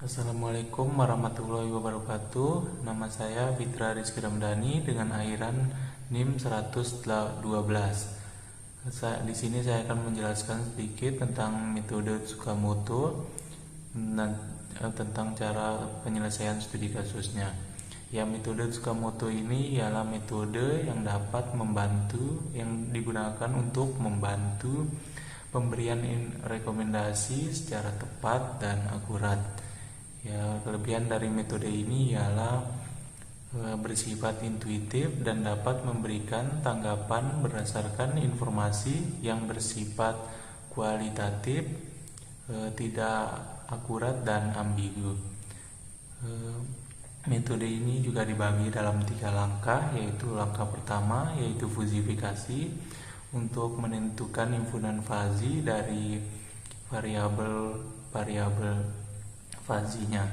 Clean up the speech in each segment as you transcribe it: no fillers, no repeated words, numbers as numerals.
Assalamualaikum warahmatullahi wabarakatuh. Nama saya Fitra Rizky Ramdhani dengan akhiran NIM 112. Di sini saya akan menjelaskan sedikit tentang metode Tsukamoto dan tentang cara penyelesaian studi kasusnya. Ya, metode Tsukamoto ini ialah metode yang dapat membantu, yang digunakan untuk membantu pemberian rekomendasi secara tepat dan akurat. Ya, kelebihan dari metode ini ialah bersifat intuitif dan dapat memberikan tanggapan berdasarkan informasi yang bersifat kualitatif, tidak akurat dan ambigu. Metode ini juga dibagi dalam 3 langkah, yaitu langkah pertama yaitu fusifikasi untuk menentukan himpunan fazi dari variabel fazinya.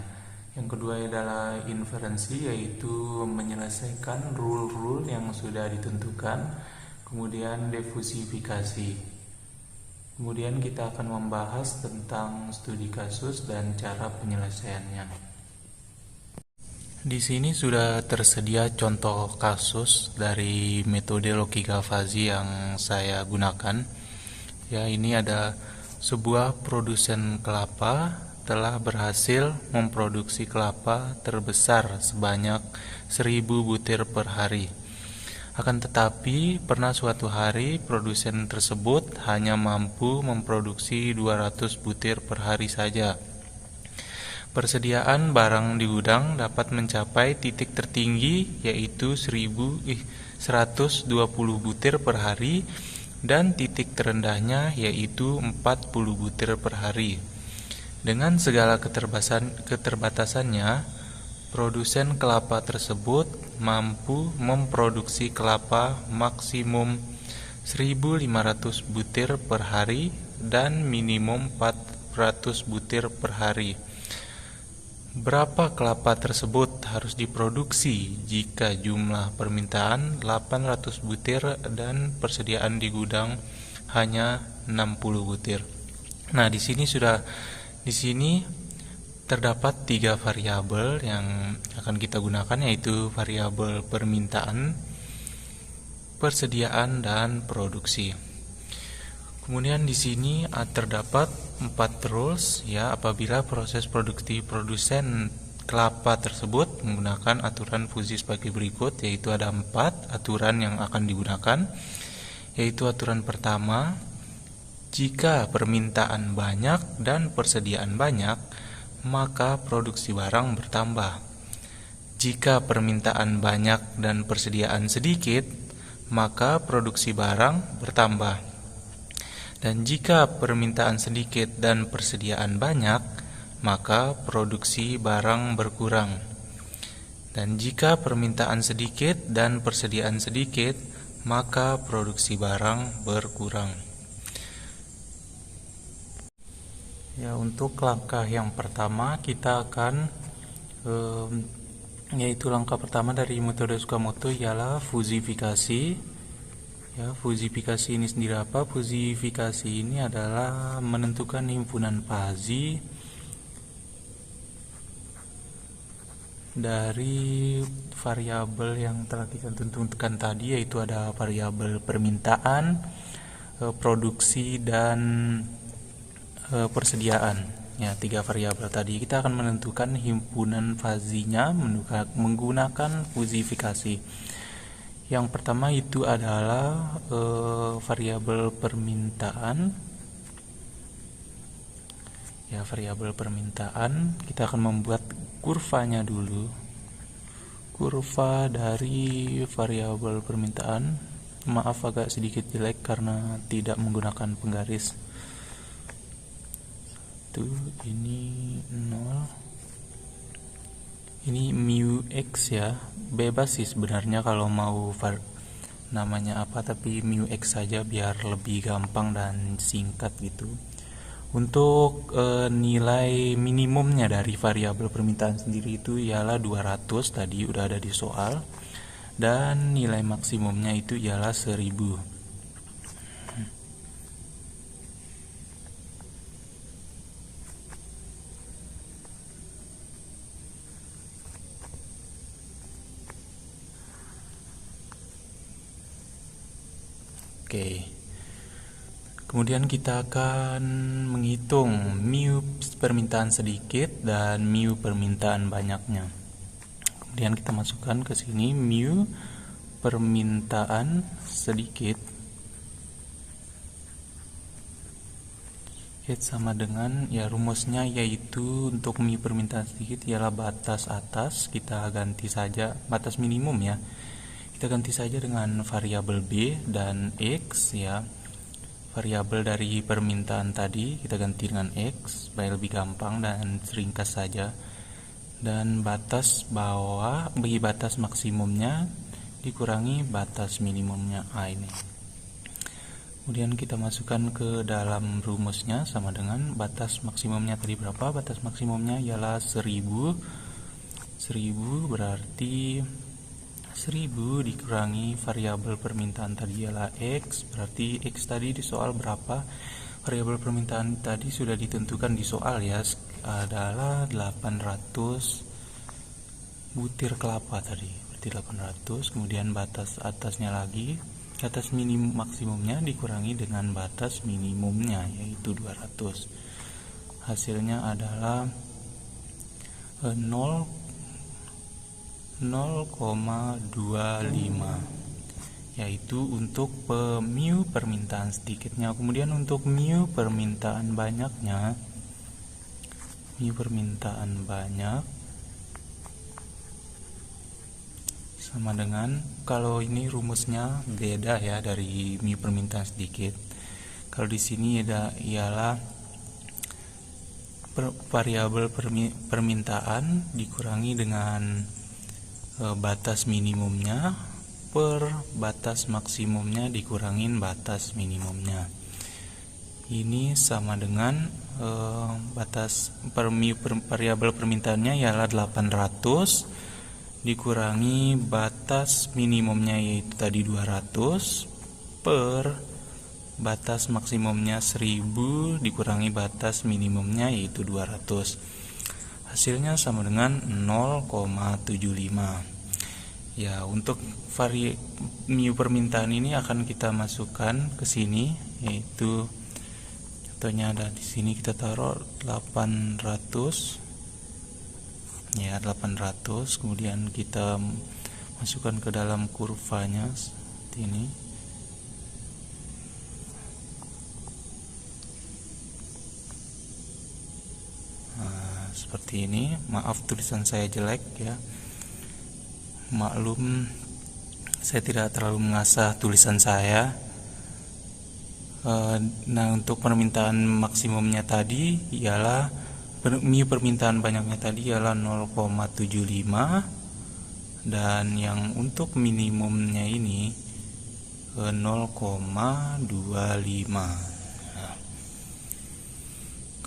Yang kedua adalah inferensi, yaitu menyelesaikan rule-rule yang sudah ditentukan. Kemudian defusifikasi. Kemudian kita akan membahas tentang studi kasus dan cara penyelesaiannya. Di sini sudah tersedia contoh kasus dari metode logika fazi yang saya gunakan. Ya, ini ada sebuah produsen kelapa telah berhasil memproduksi kelapa terbesar sebanyak 1000 butir per hari. Akan tetapi, pernah suatu hari produsen tersebut hanya mampu memproduksi 200 butir per hari saja. Persediaan barang di gudang dapat mencapai titik tertinggi, yaitu 120 butir per hari, dan titik terendahnya yaitu 40 butir per hari. Dengan segala keterbatasannya, produsen kelapa tersebut mampu memproduksi kelapa maksimum 1500 butir per hari dan minimum 400 butir per hari. Berapa kelapa tersebut harus diproduksi jika jumlah permintaan 800 butir dan persediaan di gudang hanya 60 butir? Nah, di sini terdapat 3 variabel yang akan kita gunakan, yaitu variabel permintaan, persediaan, dan produksi. Kemudian di sini terdapat 4 rules, ya, apabila proses produksi produsen kelapa tersebut menggunakan aturan fusi sebagai berikut, yaitu ada 4 aturan yang akan digunakan, yaitu aturan pertama, jika permintaan banyak dan persediaan banyak, maka produksi barang bertambah. Jika permintaan banyak dan persediaan sedikit, maka produksi barang bertambah. Dan jika permintaan sedikit dan persediaan banyak, maka produksi barang berkurang. Dan jika permintaan sedikit dan persediaan sedikit, maka produksi barang berkurang. Ya, untuk langkah yang pertama kita akan yaitu langkah pertama dari metode Tsukamoto ialah fusifikasi. Ya, fusifikasi ini sendiri apa? Fusifikasi ini adalah menentukan himpunan fazi dari variabel yang telah kita tentukan tadi, yaitu ada variabel permintaan, produksi, dan persediaan. Ya, 3 variabel tadi kita akan menentukan himpunan fazinya menggunakan fusifikasi. Yang pertama itu adalah variabel permintaan. Ya, variabel permintaan kita akan membuat kurvanya dulu. Kurva dari variabel permintaan, maaf agak sedikit jelek karena tidak menggunakan penggaris. Ini 0. Ini mu x, ya, bebas sih sebenarnya kalau mau namanya apa, tapi mu x saja biar lebih gampang dan singkat gitu. Untuk nilai minimumnya dari variabel permintaan sendiri itu ialah 200, tadi udah ada di soal, dan nilai maksimumnya itu ialah 1000. Oke. Kemudian kita akan menghitung mu permintaan sedikit dan mu permintaan banyaknya. Kemudian kita masukkan ke sini mu permintaan sedikit sama dengan, ya rumusnya yaitu untuk mu permintaan sedikit ialah batas atas, kita ganti saja batas minimum ya. Kita ganti saja dengan variabel B dan X ya. Variabel dari permintaan tadi kita ganti dengan X supaya lebih gampang dan ringkas saja. Dan batas bawah bagi batas maksimumnya dikurangi batas minimumnya A ini. Kemudian kita masukkan ke dalam rumusnya sama dengan batas maksimumnya tadi berapa? Batas maksimumnya ialah 1000. 1000 berarti 1000 dikurangi variabel permintaan tadi ialah X, berarti X tadi di soal berapa? Variabel permintaan tadi sudah ditentukan di soal ya, adalah 800 butir kelapa tadi, berarti 800. Kemudian batas atasnya lagi, batas minimum maksimumnya dikurangi dengan batas minimumnya yaitu 200. Hasilnya adalah 0,25 yaitu untuk mu permintaan sedikitnya. Kemudian untuk mu permintaan banyaknya, mu permintaan banyak sama dengan, kalau ini rumusnya beda ya dari mu permintaan sedikit. Kalau di sini ialah variabel permintaan dikurangi dengan batas minimumnya per batas maksimumnya dikurangin batas minimumnya. Ini sama dengan batas variabel permintaannya ialah 800 dikurangi batas minimumnya yaitu tadi 200 per batas maksimumnya 1000 dikurangi batas minimumnya yaitu 200. Hasilnya sama dengan 0,75. Ya, untuk mu permintaan ini akan kita masukkan ke sini, yaitu contohnya ada di sini, kita taruh 800 ya, 800. Kemudian kita masukkan ke dalam kurvanya seperti ini. Nah, seperti ini. Maaf tulisan saya jelek ya, maklum saya tidak terlalu mengasah tulisan saya. Nah, untuk permintaan maksimumnya tadi ialah mu permintaan banyaknya tadi ialah 0,75 dan yang untuk minimumnya ini 0,25. Nah,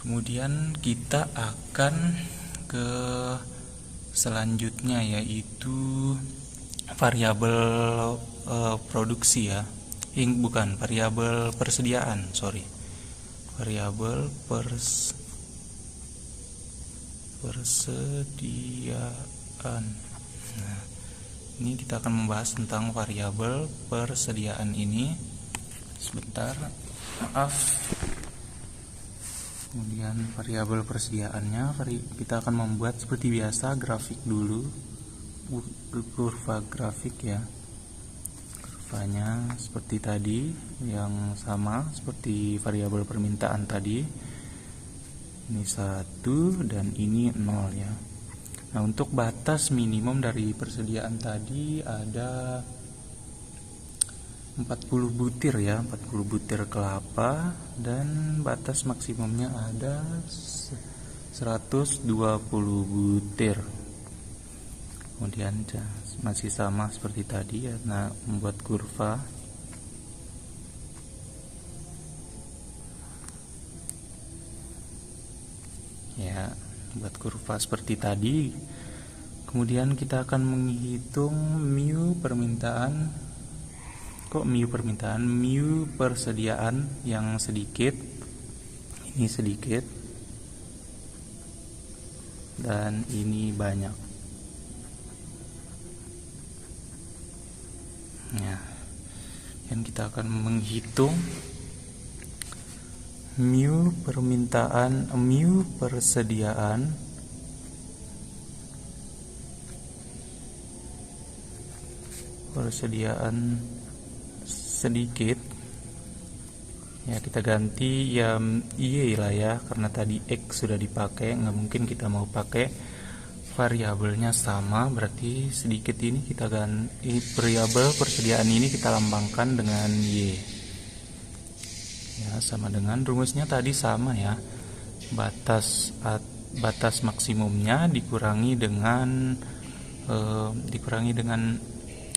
kemudian kita akan ke selanjutnya yaitu variabel produksi ya. Bukan, variabel persediaan, variabel persediaan. Nah, ini kita akan membahas tentang variabel persediaan ini. Sebentar, maaf. Kemudian variabel persediaannya kita akan membuat seperti biasa grafik dulu, kurva grafik ya. Kurvanya seperti tadi, yang sama seperti variabel permintaan tadi. Ini 1 dan ini 0 ya. Nah, untuk batas minimum dari persediaan tadi ada 40 butir ya, 40 butir kelapa, dan batas maksimumnya ada 120 butir. Kemudian masih sama seperti tadi ya. Nah, membuat kurva. Ya, buat kurva seperti tadi. Kemudian kita akan menghitung mu permintaan. Kok mu permintaan? Mu persediaan yang sedikit. Ini sedikit. Dan ini banyak. Ya. Kemudian kita akan menghitung mu persediaan sedikit. Ya, kita ganti ya Y lah ya, karena tadi X sudah dipakai, nggak mungkin kita mau pakai variabelnya sama, berarti sedikit ini kita ganti, variabel persediaan ini kita lambangkan dengan Y. Ya, sama dengan rumusnya tadi sama ya. Batas maksimumnya dikurangi dengan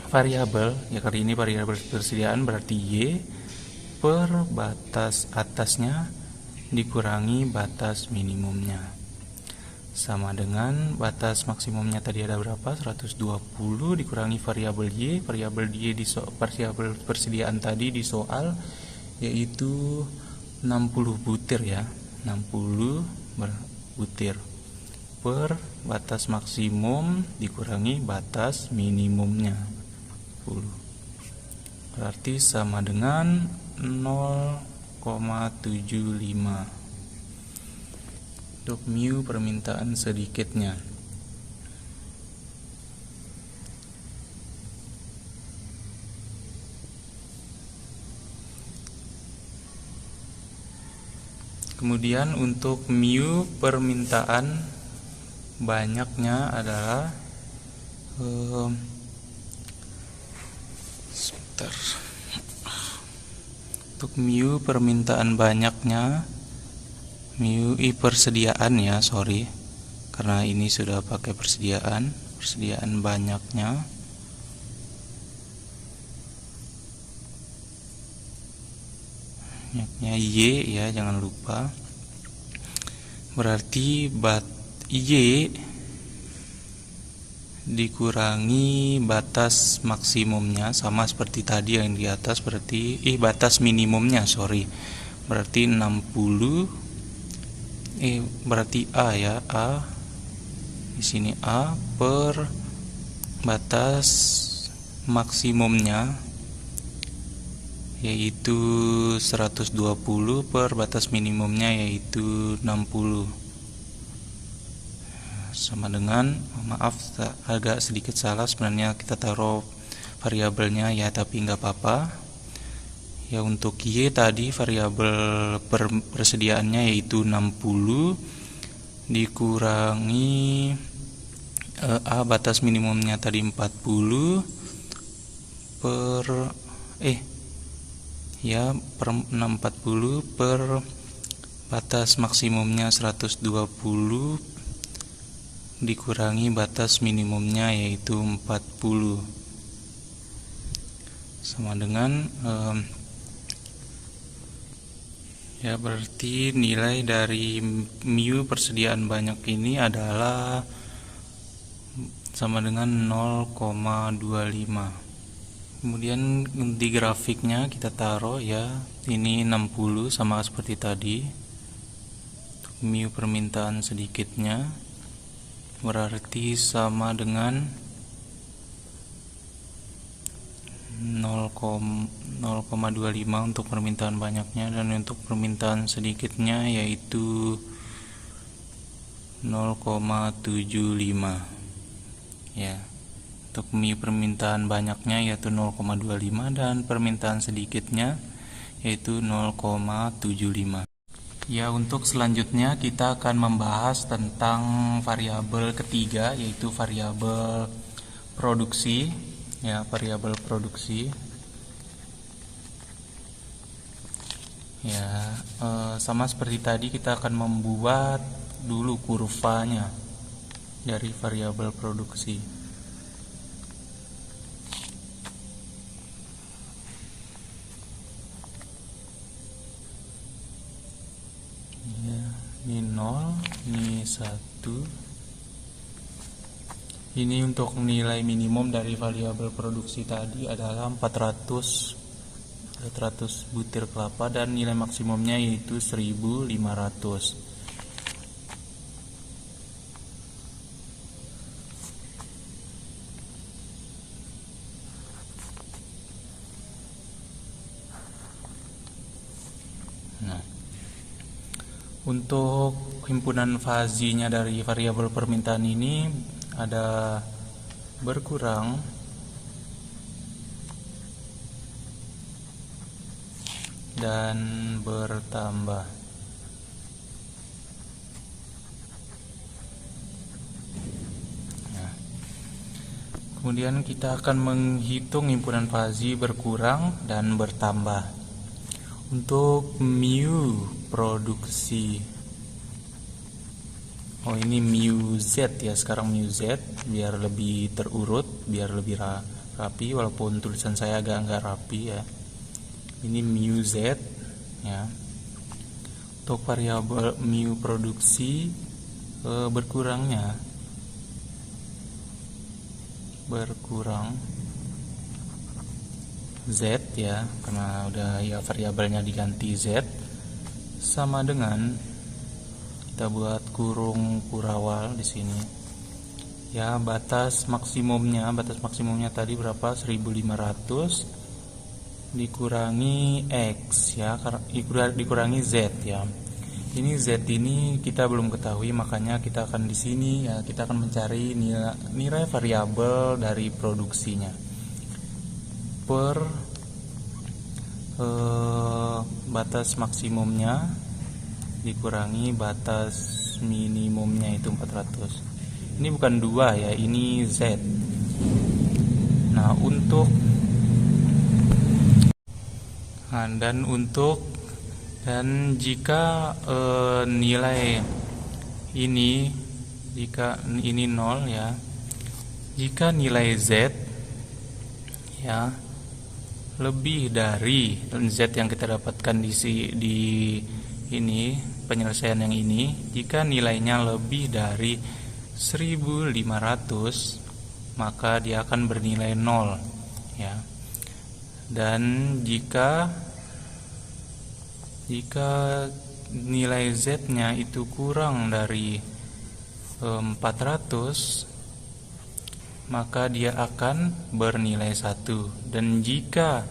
variabel, ya kali ini variabel persediaan berarti Y per batas atasnya dikurangi batas minimumnya, sama dengan batas maksimumnya tadi ada berapa, 120 dikurangi variabel Y. Variabel Y variabel persediaan tadi di soal yaitu 60 butir ya, 60 butir per batas maksimum dikurangi batas minimumnya 10. Berarti sama dengan 0,75 untuk mu permintaan sedikitnya. Kemudian untuk mu permintaan banyaknya adalah untuk mu permintaan banyaknya, mu persediaan ya, karena ini sudah pakai persediaan banyaknya Y ya, jangan lupa. Berarti Y dikurangi batas maksimumnya, sama seperti tadi yang di atas, berarti batas minimumnya, berarti 60, berarti A ya, A di sini A per batas maksimumnya yaitu 120 per batas minimumnya yaitu 60, sama dengan, maaf agak sedikit salah, sebenarnya kita taruh variabelnya ya, tapi nggak apa-apa ya. Untuk Y tadi variabel persediaannya yaitu 60 dikurangi A batas minimumnya tadi 40 per 640 per batas maksimumnya 120 dikurangi batas minimumnya yaitu 40, sama dengan ya, berarti nilai dari mu persediaan banyak ini adalah sama dengan 0,25. Kemudian di grafiknya kita taruh ya, ini 60 sama seperti tadi. Mu permintaan sedikitnya berarti sama dengan 0,25 untuk permintaan banyaknya, dan untuk permintaan sedikitnya yaitu 0,75 ya. Untuk mu permintaan banyaknya yaitu 0,25 dan permintaan sedikitnya yaitu 0,75. Ya, untuk selanjutnya kita akan membahas tentang variabel ketiga yaitu variabel produksi ya, variabel produksi. Ya, sama seperti tadi kita akan membuat dulu kurvanya dari variabel produksi. Ini 0, ini 1. Ini untuk nilai minimum dari variabel produksi tadi adalah 400 butir kelapa, dan nilai maksimumnya yaitu 1500. Untuk himpunan fazinya dari variabel permintaan ini ada berkurang dan bertambah. Nah, kemudian kita akan menghitung himpunan fazi berkurang dan bertambah. Untuk mu produksi, ini mu z ya, sekarang mu z biar lebih terurut, biar lebih rapi, walaupun tulisan saya agak nggak rapi ya. Ini mu z ya. Untuk variabel mu produksi berkurang z ya, karena udah ya variabelnya diganti z, sama dengan kita buat kurung kurawal di sini ya. Batas maksimumnya tadi berapa? 1500 dikurangi x ya, dikurangi z ya. Ini z ini kita belum ketahui, makanya kita akan di sini ya, kita akan mencari nilai variabel dari produksinya per batas maksimumnya dikurangi batas minimumnya, itu 400. Ini bukan 2 ya, ini z. Nah, dan jika nilai ini, jika ini 0 ya, jika nilai z ya lebih dari z yang kita dapatkan di ini penyelesaian yang ini, jika nilainya lebih dari 1500 maka dia akan bernilai 0 ya. Dan jika nilai z-nya itu kurang dari 400 maka dia akan bernilai 1. Dan jika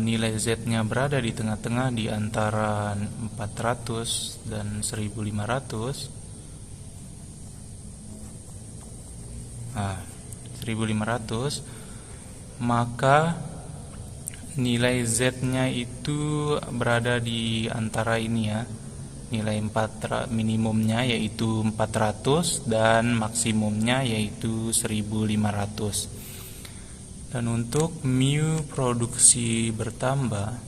nilai z-nya berada di tengah-tengah di antara 400 dan 1500, maka nilai z-nya itu berada di antara ini ya, nilai minimumnya yaitu 400 dan maksimumnya yaitu 1500. Dan untuk mu produksi bertambah,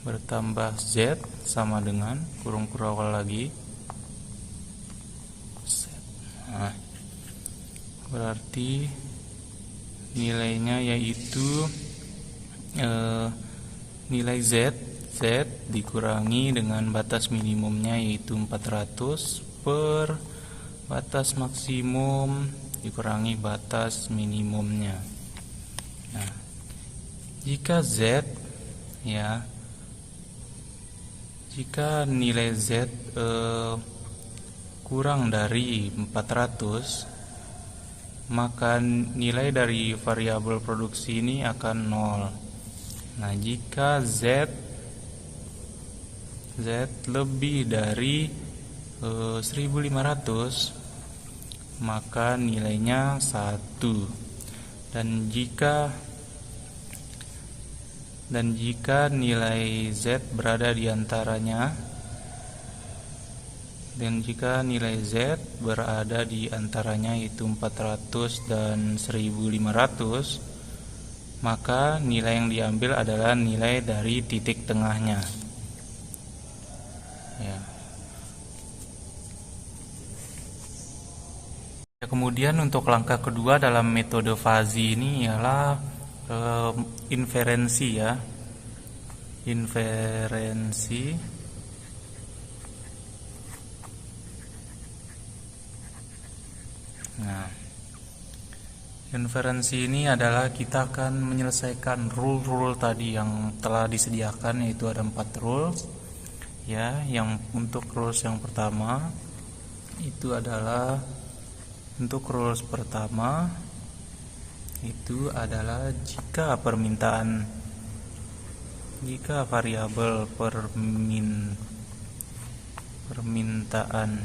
bertambah z sama dengan kurung kurawal lagi. Nah, berarti nilainya yaitu nilai z dikurangi dengan batas minimumnya yaitu 400 per batas maksimum dikurangi batas minimumnya. Nah, jika nilai z kurang dari 400 maka nilai dari variabel produksi ini akan 0. Nah, jika z lebih dari 1500 maka nilainya 1. Dan jika nilai z berada di antaranya, yaitu 400 dan 1500, maka nilai yang diambil adalah nilai dari titik tengahnya ya. Kemudian untuk langkah kedua dalam metode fazi ini ialah inferensi ya. Nah, inferensi ini adalah kita akan menyelesaikan rule tadi yang telah disediakan, yaitu ada 4 rules ya. Yang untuk rules yang pertama itu adalah Untuk rules pertama itu adalah jika variabel permintaan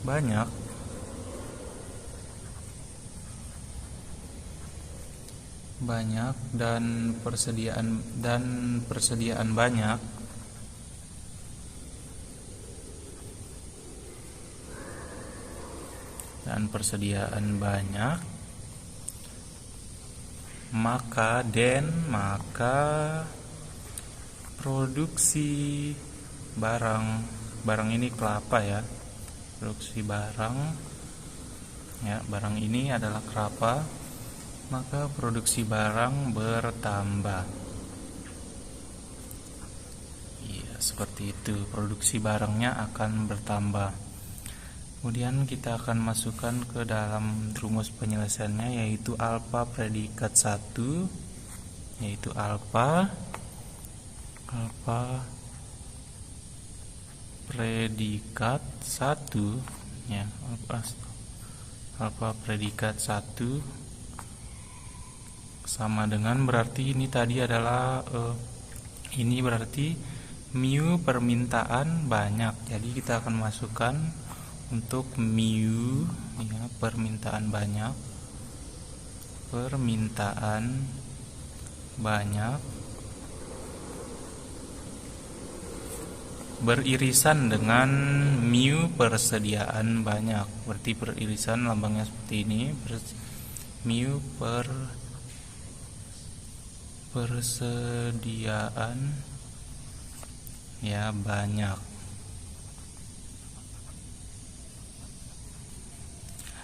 banyak, dan persediaan banyak, maka produksi barang ini kelapa ya, produksi barang ini adalah kelapa, maka produksi barang bertambah. Iya, seperti itu, produksi barangnya akan bertambah. Kemudian kita akan masukkan ke dalam rumus penyelesaiannya, yaitu alfa predikat 1, yaitu alfa predikat 1 ya, alfa predikat 1 sama dengan, berarti ini tadi adalah ini berarti mu permintaan banyak. Jadi kita akan masukkan untuk mu ya, permintaan banyak beririsan dengan mu persediaan banyak. Berarti beririsan, lambangnya seperti ini, mu persediaan ya banyak.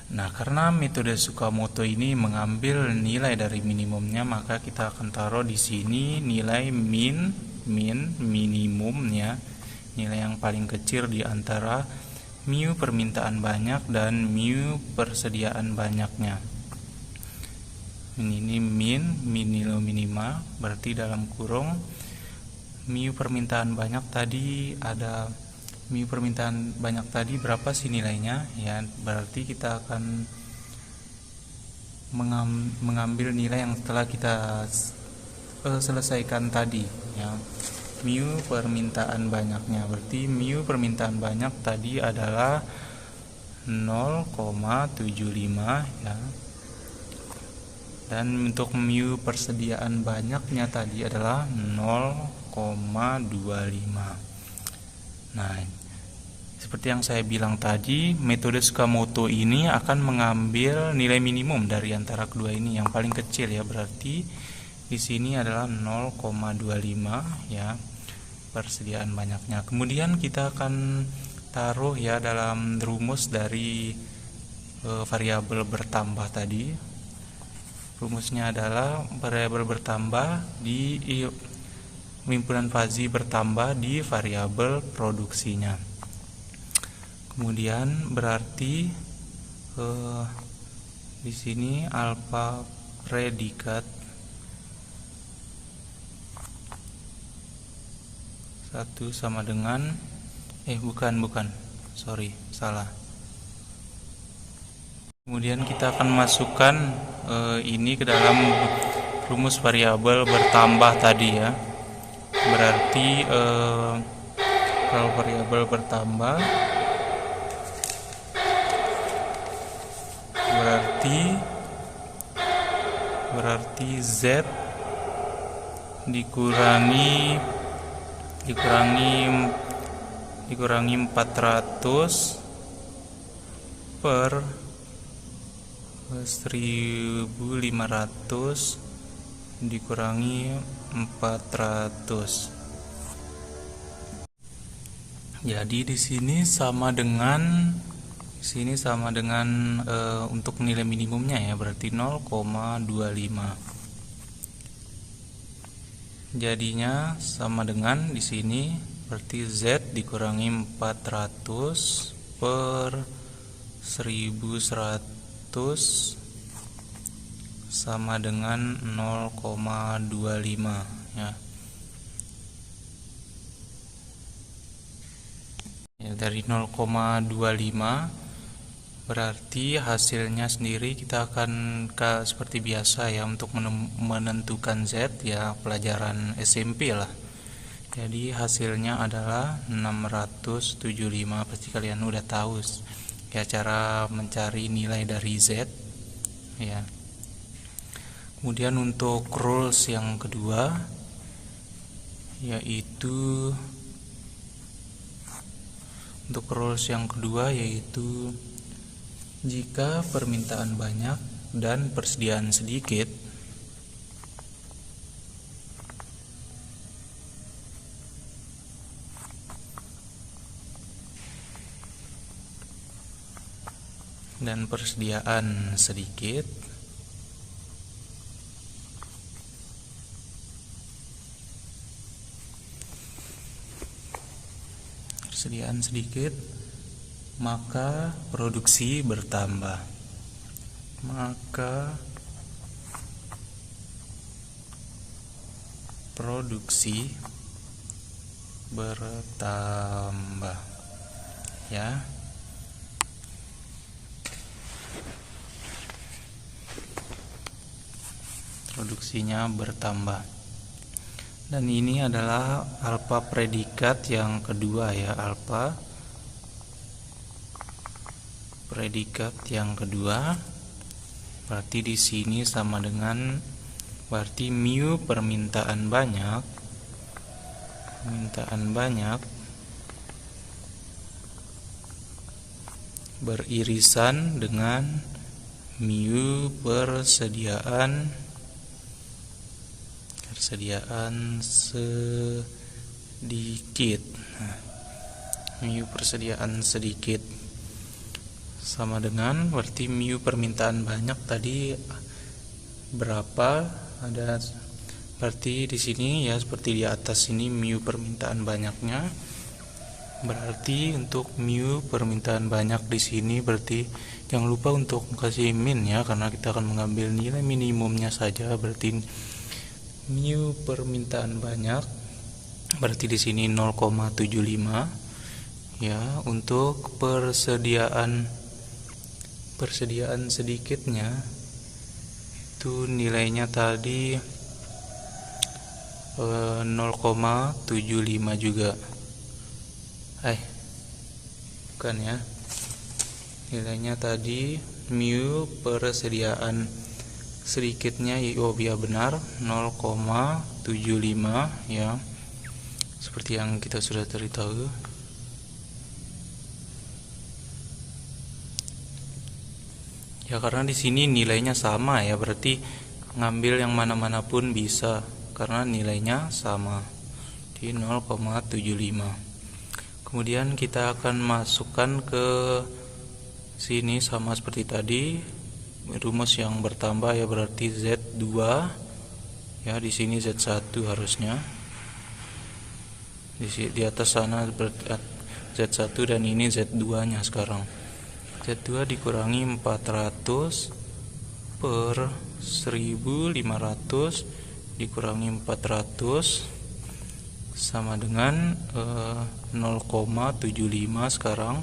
Nah, karena metode Tsukamoto ini mengambil nilai dari minimumnya, maka kita akan taruh di sini nilai minimumnya, nilai yang paling kecil di antara mu permintaan banyak dan mu persediaan banyaknya. Ini minima, berarti dalam kurung mu permintaan banyak tadi ada berapa sih nilainya ya, berarti kita akan mengambil nilai yang telah kita selesaikan tadi ya, mu permintaan banyaknya. Berarti mu permintaan banyak tadi adalah 0,75 ya, dan untuk mu persediaan banyaknya tadi adalah 0,25. Nah, seperti yang saya bilang tadi, metode Tsukamoto ini akan mengambil nilai minimum dari antara kedua ini, yang paling kecil ya, berarti di sini adalah 0,25 ya, persediaan banyaknya. Kemudian kita akan taruh ya dalam rumus dari variabel bertambah tadi. Rumusnya adalah variabel bertambah di himpunan fazi bertambah di variabel produksinya. Kemudian berarti di sini alfa predikat 1 sama dengan salah. Kemudian kita akan masukkan ini ke dalam rumus variabel bertambah tadi ya. Berarti kalau variabel bertambah berarti Z dikurangi 400 per 1500 dikurangi 400. Jadi di sini sama dengan untuk nilai minimumnya ya, berarti 0,25. Jadinya sama dengan di sini, berarti Z dikurangi 400 per 1100 sama dengan 0,25 ya. Dari 0,25 Berarti hasilnya sendiri kita akan seperti biasa ya, untuk menentukan Z ya, pelajaran SMP lah. Jadi hasilnya adalah 675. Pasti kalian udah tahu ya cara mencari nilai dari Z ya. Kemudian untuk rules yang kedua yaitu jika permintaan banyak dan persediaan sedikit, maka produksi bertambah. Ya. Produksinya bertambah. Dan ini adalah alfa predikat yang kedua ya, alfa predikat yang kedua. Berarti di sini sama dengan, berarti mu permintaan banyak beririsan dengan mu persediaan sedikit. Mu persediaan sedikit sama dengan, berarti mu permintaan banyak tadi berapa, ada berarti di sini ya seperti di atas ini mu permintaan banyaknya. Berarti untuk mu permintaan banyak di sini, berarti jangan lupa untuk kasih min ya, karena kita akan mengambil nilai minimumnya saja. Berarti mu permintaan banyak berarti di sini 0,75 ya. Untuk persediaan sedikitnya itu nilainya tadi 0,75 juga. Bukan ya, nilainya tadi mu persediaan sedikitnya ya benar 0,75 ya, seperti yang kita sudah tahu. Ya karena di sini nilainya sama ya, berarti ngambil yang mana-mana pun bisa karena nilainya sama di 0,75. Kemudian kita akan masukkan ke sini sama seperti tadi, rumus yang bertambah ya, berarti Z2 ya, di sini Z1 harusnya. Di atas sana Z1 dan ini Z2-nya sekarang. Z2 dikurangi 400 per 1500 dikurangi 400 sama dengan 0,75 sekarang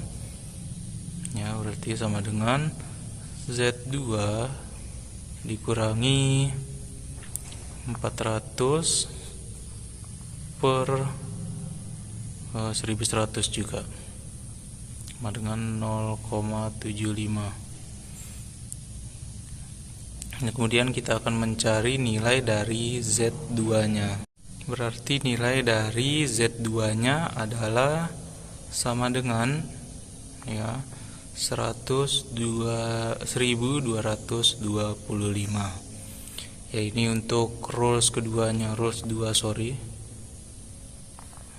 ya, berarti sama dengan Z2 dikurangi 400 per 1100 juga sama dengan 0,75. Nah, kemudian kita akan mencari nilai dari Z2-nya. Berarti nilai dari Z2-nya adalah sama dengan ya 1225. Ya ini untuk rules keduanya, rules 2 sorry.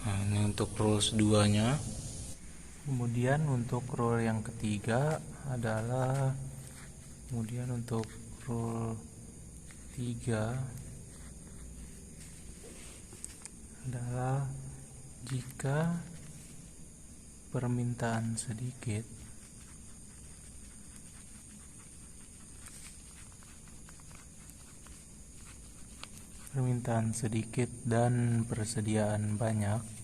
Nah, ini untuk rules 2-nya. Kemudian untuk rule yang ketiga adalah, kemudian untuk rule 3 adalah jika permintaan sedikit dan persediaan banyak,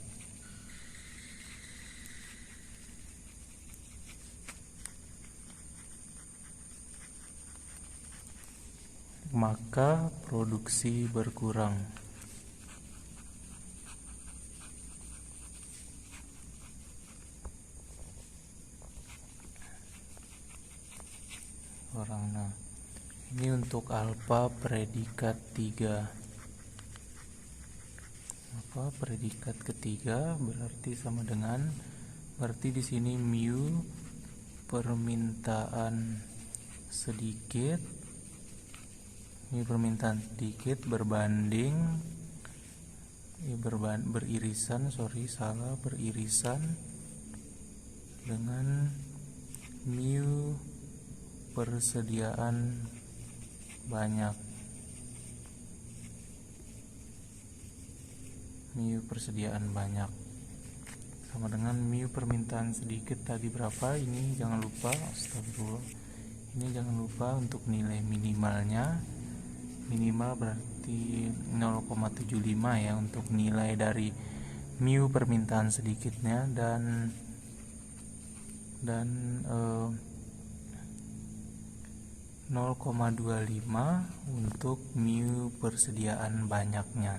maka produksi berkurang. Nah, ini untuk alfa predikat 3. Alfa predikat ketiga berarti sama dengan, berarti di sini mu permintaan sedikit, berbanding beririsan dengan mu persediaan banyak. Sama dengan mu permintaan sedikit tadi berapa? Ini jangan lupa, astagfirullah. Ini jangan lupa untuk nilai minimalnya. Minimal berarti 0,75 ya untuk nilai dari mu permintaan sedikitnya, dan 0,25 untuk mu persediaan banyaknya.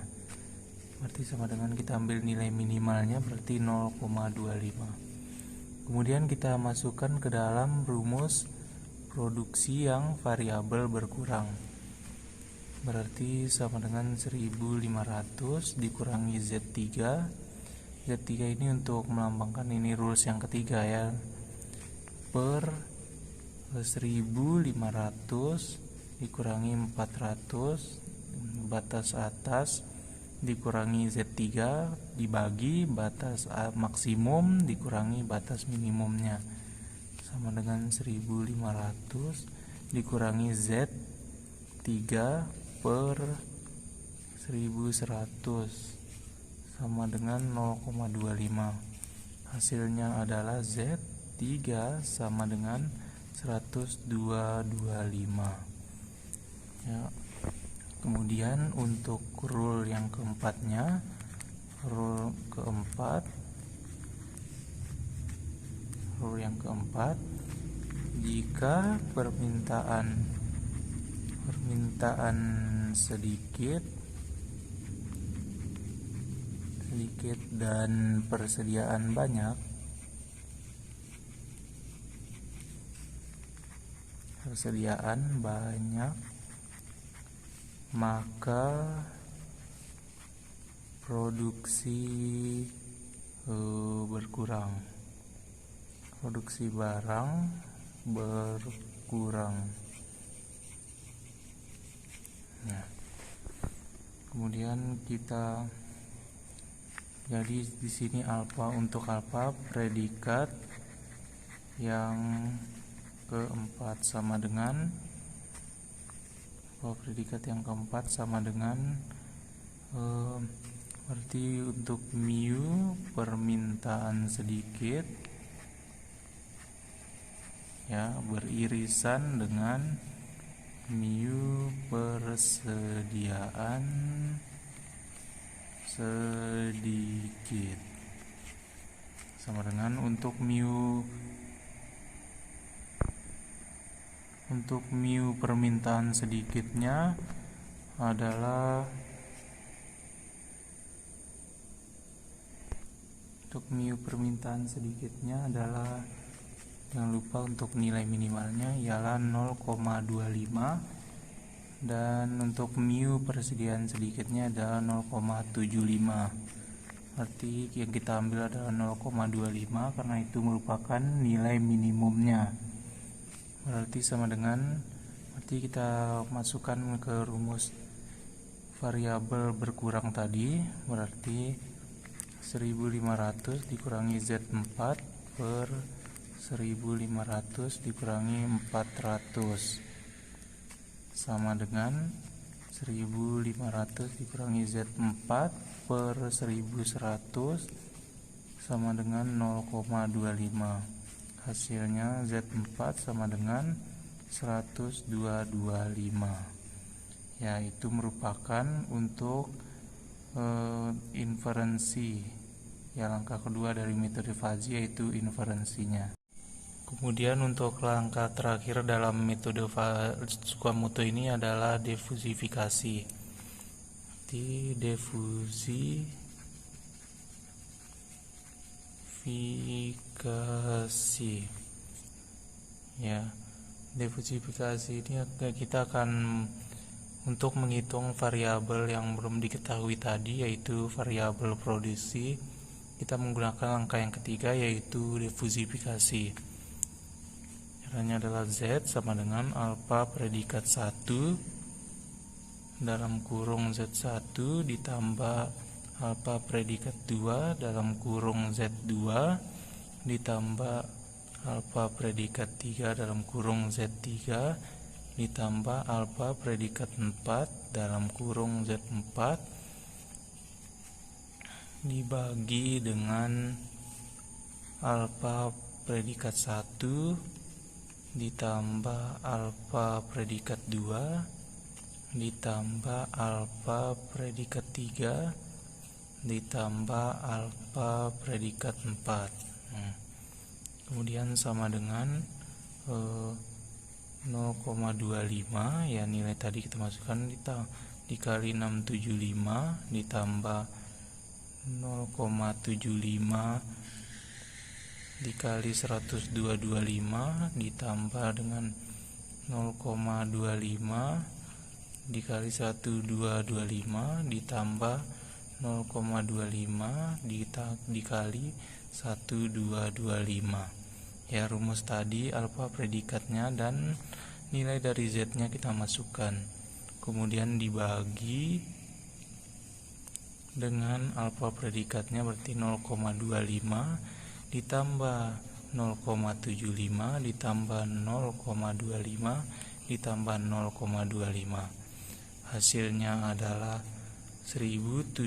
Berarti sama dengan kita ambil nilai minimalnya berarti 0,25. Kemudian kita masukkan ke dalam rumus produksi yang variabel berkurang. Berarti sama dengan 1500 dikurangi Z3. Z3 ini untuk melambangkan ini rules yang ketiga ya. Per 1500 dikurangi 400 batas atas dikurangi Z3 dibagi batas maksimum dikurangi batas minimumnya, sama dengan 1500 dikurangi Z3 per 1100 sama dengan 0,25. Hasilnya adalah Z3 sama dengan 10225 ya. Kemudian untuk rule yang keempatnya, jika permintaan sedikit dan persediaan banyak, maka produksi berkurang. Produksi barang berkurang. Nah, kemudian kita jadi di sini untuk alfa predikat yang keempat sama dengan berarti untuk mu permintaan sedikit ya beririsan dengan mu persediaan sedikit, sama dengan untuk mu permintaan sedikitnya adalah jangan lupa untuk nilai minimalnya ialah 0,25 dan untuk mu persediaan sedikitnya adalah 0,75. Berarti yang kita ambil adalah 0,25 karena itu merupakan nilai minimumnya. Berarti sama dengan, kita masukkan ke rumus variabel berkurang tadi, berarti 1500 dikurangi Z4 per 1500 dikurangi 400 sama dengan 1500 dikurangi Z4 per 1100 sama dengan 0,25. Hasilnya Z4 sama dengan 10225. Ya, itu merupakan untuk inferensi. Ya, langkah kedua dari metode Fuzzy yaitu inferensinya. Kemudian untuk langkah terakhir dalam metode Tsukamoto ini adalah defusifikasi. Defusifikasi. Ya, defusifikasi ini kita akan untuk menghitung variabel yang belum diketahui tadi, yaitu variabel produksi. Kita menggunakan langkah yang ketiga, yaitu defusifikasi. Caranya adalah Z sama dengan alfa predikat 1 dalam kurung Z1 ditambah alfa predikat 2 dalam kurung Z2 ditambah alfa predikat 3 dalam kurung Z3 ditambah alfa predikat 4 dalam kurung Z4 dibagi dengan alfa predikat 1 ditambah alfa predikat 2 ditambah alfa predikat 3 ditambah alfa predikat 4. Kemudian sama dengan 0,25, ya nilai tadi kita masukkan dikali 675 ditambah 0,75 dikali 10225 ditambah dengan 0,25 dikali 1225 ditambah 0,25 dikali 1225. Ya, rumus tadi alfa predikatnya dan nilai dari Z-nya kita masukkan. Kemudian dibagi dengan alfa predikatnya berarti 0,25 ditambah 0,75 ditambah 0,25 ditambah 0,25. Hasilnya adalah 1700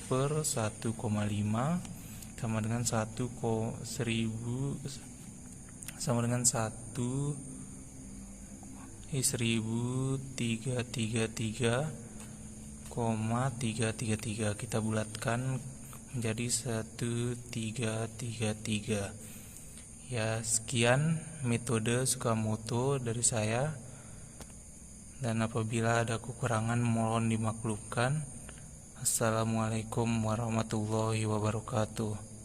per 1,5 sama dengan 1333,333. Kita bulatkan menjadi 1333. Ya, sekian metode Tsukamoto dari saya, dan apabila ada kekurangan mohon dimaklumkan. Assalamualaikum warahmatullahi wabarakatuh.